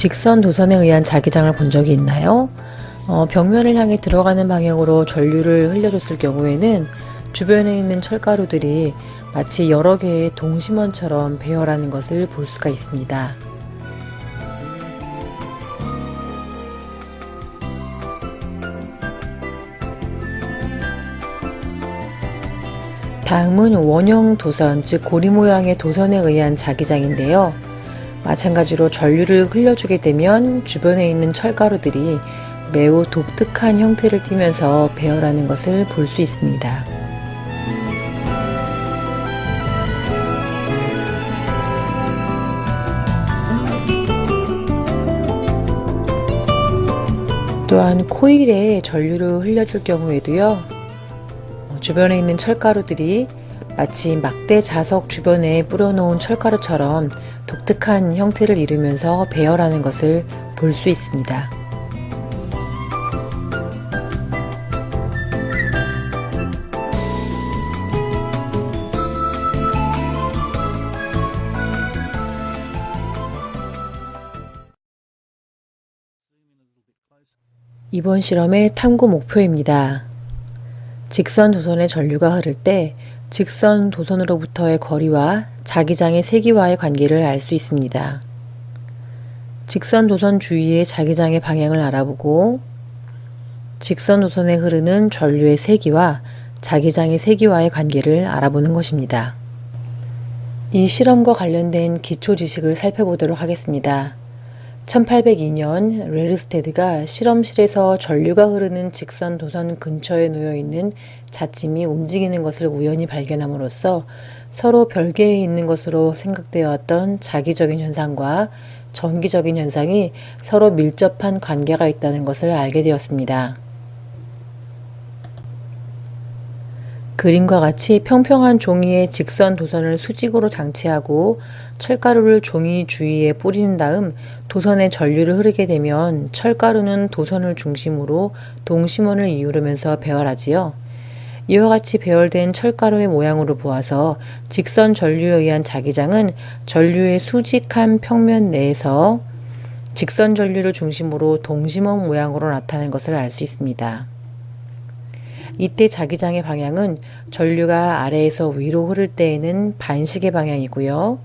직선 도선에 의한 자기장을 본 적이 있나요? 벽면을 향해 들어가는 방향으로 전류를 흘려줬을 경우에는 주변에 있는 철가루들이 마치 여러 개의 동심원처럼 배열하는 것을 볼 수가 있습니다. 다음은 원형 도선, 즉 고리 모양의 도선에 의한 자기장인데요. 마찬가지로 전류를 흘려주게 되면 주변에 있는 철가루들이 매우 독특한 형태를 띠면서 배열하는 것을 볼 수 있습니다. 또한 코일에 전류를 흘려줄 경우에도요, 주변에 있는 철가루들이 마치 막대 자석 주변에 뿌려놓은 철가루처럼 독특한 형태를 이루면서 배열하는 것을 볼 수 있습니다. 이번 실험의 탐구 목표입니다. 직선 도선의 전류가 흐를 때 직선 도선으로부터의 거리와 자기장의 세기와의 관계를 알 수 있습니다. 직선 도선 주위의 자기장의 방향을 알아보고 직선 도선에 흐르는 전류의 세기와 자기장의 세기와의 관계를 알아보는 것입니다. 이 실험과 관련된 기초 지식을 살펴보도록 하겠습니다. 1802년 레르스테드가 실험실에서 전류가 흐르는 직선 도선 근처에 놓여 있는 자침이 움직이는 것을 우연히 발견함으로써 서로 별개에 있는 것으로 생각되어 왔던 자기적인 현상과 정기적인 현상이 서로 밀접한 관계가 있다는 것을 알게 되었습니다. 그림과 같이 평평한 종이에 직선 도선을 수직으로 장치하고 철가루를 종이 주위에 뿌린 다음 도선에 전류를 흐르게 되면 철가루는 도선을 중심으로 동심원을 이루면서 배열하지요. 이와 같이 배열된 철가루의 모양으로 보아서 직선 전류에 의한 자기장은 전류의 수직한 평면 내에서 직선 전류를 중심으로 동심원 모양으로 나타나는 것을 알 수 있습니다. 이때 자기장의 방향은 전류가 아래에서 위로 흐를 때에는 반시계 방향이고요.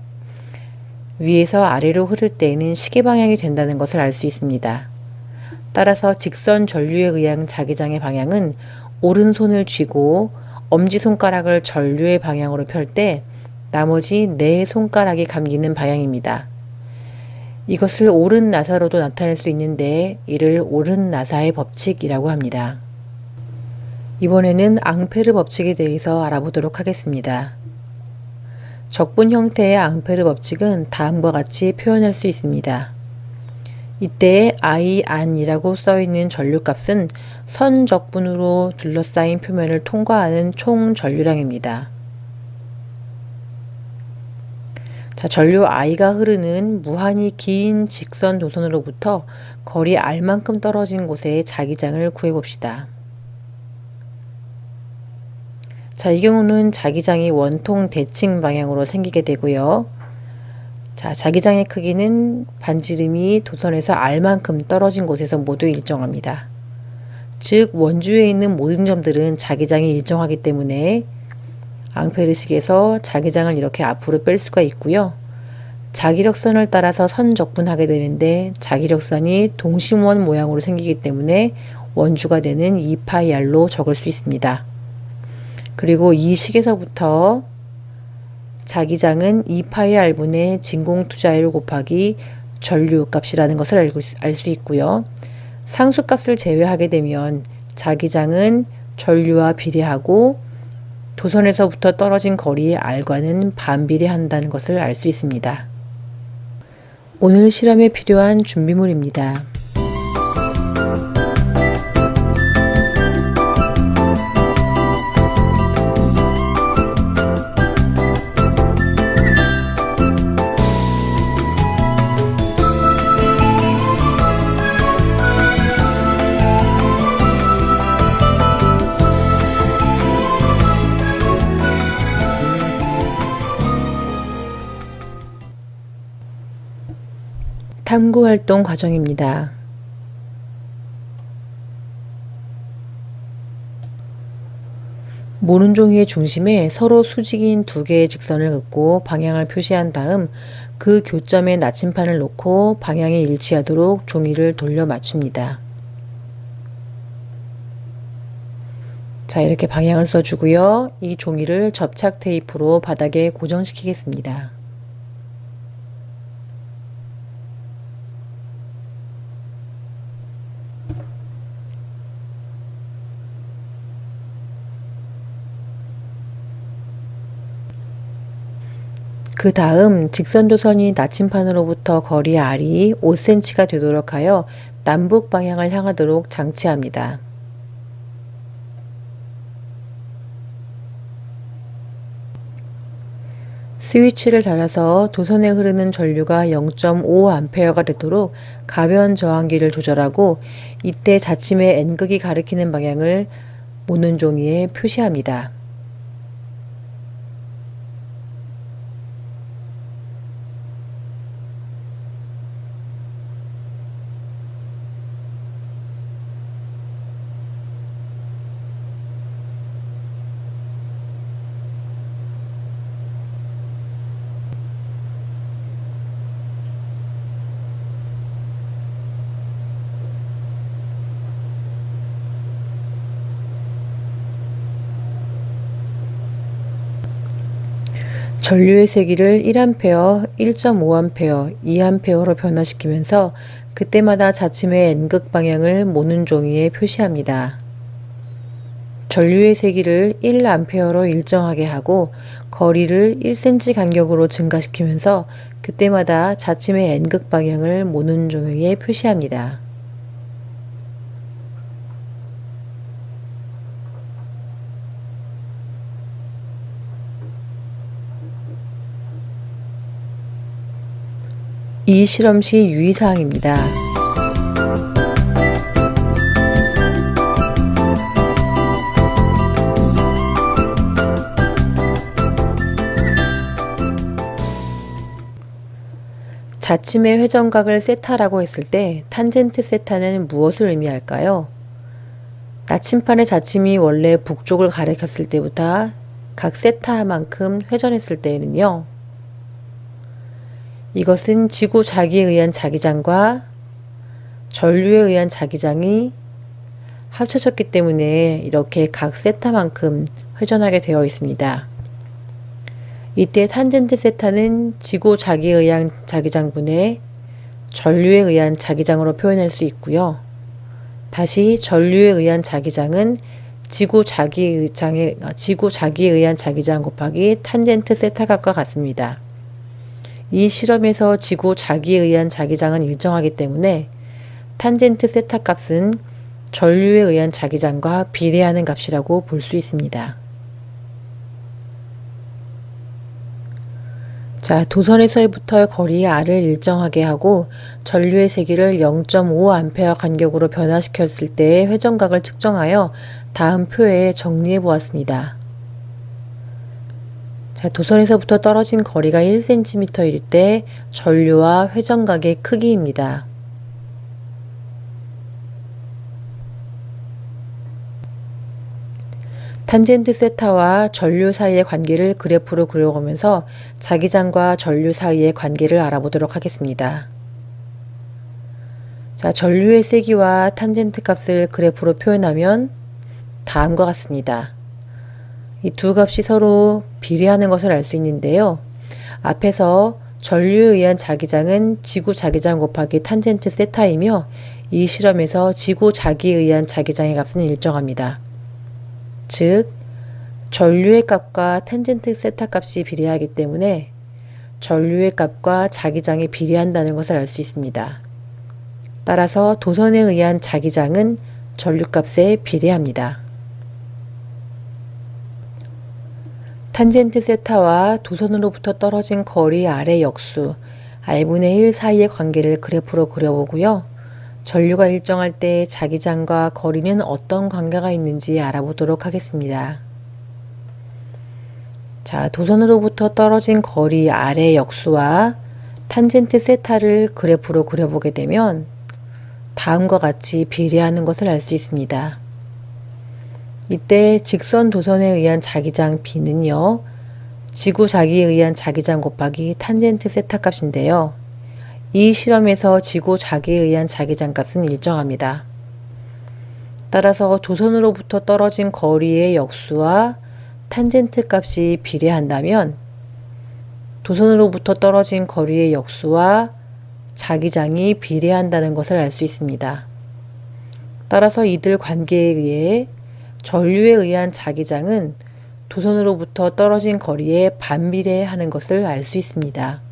위에서 아래로 흐를 때에는 시계 방향이 된다는 것을 알 수 있습니다. 따라서 직선 전류에 의한 자기장의 방향은 오른손을 쥐고 엄지손가락을 전류의 방향으로 펼 때 나머지 네 손가락이 감기는 방향입니다. 이것을 오른 나사로도 나타낼 수 있는데 이를 오른 나사의 법칙이라고 합니다. 이번에는 앙페르 법칙에 대해서 알아보도록 하겠습니다. 적분 형태의 앙페르 법칙은 다음과 같이 표현할 수 있습니다. 이때 I 안이라고 써있는 전류값은 선적분으로 둘러싸인 표면을 통과하는 총 전류량입니다. 자, 전류 I가 흐르는 무한히 긴 직선 도선으로부터 거리 R만큼 떨어진 곳의 자기장을 구해봅시다. 자, 이 경우는 자기장이 원통 대칭 방향으로 생기게 되고요. 자, 자기장의 크기는 반지름이 도선에서 R만큼 떨어진 곳에서 모두 일정합니다. 즉, 원주에 있는 모든 점들은 자기장이 일정하기 때문에 앙페르식에서 자기장을 이렇게 앞으로 뺄 수가 있고요. 자기력선을 따라서 선적분하게 되는데 자기력선이 동심원 모양으로 생기기 때문에 원주가 되는 2πr로 적을 수 있습니다. 그리고 이 식에서부터 자기장은 2πr분의 진공투자율 곱하기 전류값이라는 것을 알 수 있고요. 상수값을 제외하게 되면 자기장은 전류와 비례하고 도선에서부터 떨어진 거리의 R과는 반비례한다는 것을 알 수 있습니다. 오늘 실험에 필요한 준비물입니다. 탐구활동 과정입니다. 모는 종이의 중심에 서로 수직인 두 개의 직선을 긋고 방향을 표시한 다음 그 교점에 나침판을 놓고 방향이 일치하도록 종이를 돌려 맞춥니다. 자, 이렇게 방향을 써주고요. 이 종이를 접착 테이프로 바닥에 고정시키겠습니다. 그 다음 직선도선이 나침판으로부터 거리 R이 5cm가 되도록 하여 남북 방향을 향하도록 장치합니다. 스위치를 달아서 도선에 흐르는 전류가 0.5A가 되도록 가변 저항기를 조절하고 이때 자침의 N극이 가리키는 방향을 모는 종이에 표시합니다. 전류의 세기를 1A, 1.5A, 2A로 변화시키면서 그때마다 자침의 N극 방향을 모는 종이에 표시합니다. 전류의 세기를 1A로 일정하게 하고 거리를 1cm 간격으로 증가시키면서 그때마다 자침의 N극 방향을 모는 종이에 표시합니다. 이 실험 시 유의사항입니다. 자침의 회전각을 세타라고 했을 때 탄젠트 세타는 무엇을 의미할까요? 나침판의 자침이 원래 북쪽을 가리켰을 때보다 각 세타만큼 회전했을 때에는요. 이것은 지구 자기에 의한 자기장과 전류에 의한 자기장이 합쳐졌기 때문에 이렇게 각 세타만큼 회전하게 되어 있습니다. 이때 탄젠트 세타는 지구 자기에 의한 자기장분의 전류에 의한 자기장으로 표현할 수 있고요. 다시 전류에 의한 자기장은 지구 자기에 의한 자기장 곱하기 탄젠트 세타각과 같습니다. 이 실험에서 지구 자기에 의한 자기장은 일정하기 때문에 탄젠트 세타 값은 전류에 의한 자기장과 비례하는 값이라고 볼 수 있습니다. 자, 도선에서부터의 거리 R을 일정하게 하고 전류의 세기를 0.5A 간격으로 변화시켰을 때의 회전각을 측정하여 다음 표에 정리해 보았습니다. 자, 도선에서부터 떨어진 거리가 1cm일 때 전류와 회전각의 크기입니다. 탄젠트 세타와 전류 사이의 관계를 그래프로 그려보면서 자기장과 전류 사이의 관계를 알아보도록 하겠습니다. 자, 전류의 세기와 탄젠트 값을 그래프로 표현하면 다음과 같습니다. 이 두 값이 서로 비례하는 것을 알 수 있는데요. 앞에서 전류에 의한 자기장은 지구 자기장 곱하기 탄젠트 세타이며 이 실험에서 지구 자기에 의한 자기장의 값은 일정합니다. 즉, 전류의 값과 탄젠트 세타 값이 비례하기 때문에 전류의 값과 자기장이 비례한다는 것을 알 수 있습니다. 따라서 도선에 의한 자기장은 전류값에 비례합니다. 탄젠트 세타와 도선으로부터 떨어진 거리 R의 역수 R분의 1 사이의 관계를 그래프로 그려보고요. 전류가 일정할 때 자기장과 거리는 어떤 관계가 있는지 알아보도록 하겠습니다. 자, 도선으로부터 떨어진 거리 R의 역수와 탄젠트 세타를 그래프로 그려보게 되면 다음과 같이 비례하는 것을 알 수 있습니다. 이때 직선 도선에 의한 자기장 B는요, 지구 자기에 의한 자기장 곱하기 탄젠트 세타 값인데요. 이 실험에서 지구 자기에 의한 자기장 값은 일정합니다. 따라서 도선으로부터 떨어진 거리의 역수와 탄젠트 값이 비례한다면 도선으로부터 떨어진 거리의 역수와 자기장이 비례한다는 것을 알 수 있습니다. 따라서 이들 관계에 의해 전류에 의한 자기장은 도선으로부터 떨어진 거리에 반비례하는 것을 알 수 있습니다.